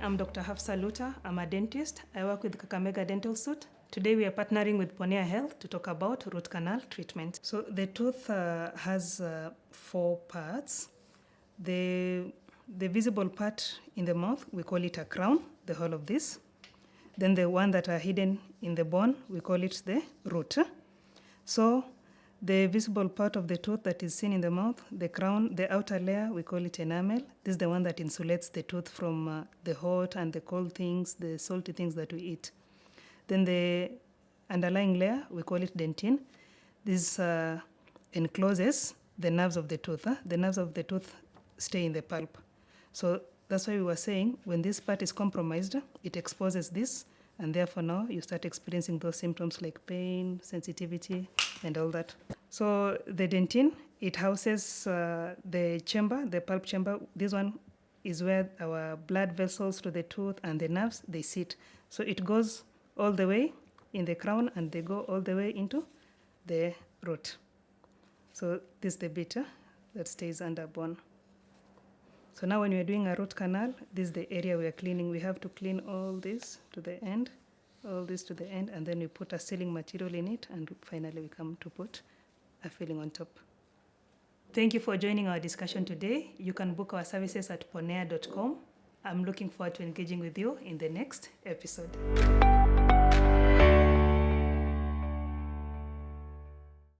I'm Dr. Hafsa Luttah. I'm a dentist. I work with Kakamega Dental Suites. Today we are partnering with Ponea Health to talk about root canal treatment. So the tooth has 4 parts. The visible part in the mouth, we call it a crown, the whole of this. Then the one that are hidden in the bone, we call it the root. So the visible part of the tooth that is seen in the mouth, the crown, the outer layer, we call it enamel. This is the one that insulates the tooth from the hot and the cold things, the salty things that we eat. Then the underlying layer, we call it dentin. This encloses the nerves of the tooth. The nerves of the tooth stay in the pulp. So that's why we were saying when this part is compromised, it exposes this, and therefore now you start experiencing those symptoms like pain, sensitivity, and all that. So the dentin, it houses the chamber, the pulp chamber. This one is where our blood vessels to the tooth and the nerves, they sit. So it goes all the way in the crown and they go all the way into the root. So this is the bit that stays under bone. So now when we're doing a root canal, this is the area we are cleaning. We have to clean all this to the end, all this to the end, and then we put a sealing material in it, and finally we come to put a filling on top. Thank you for joining our discussion today. You can book our services at ponea.com. I'm looking forward to engaging with you in the next episode.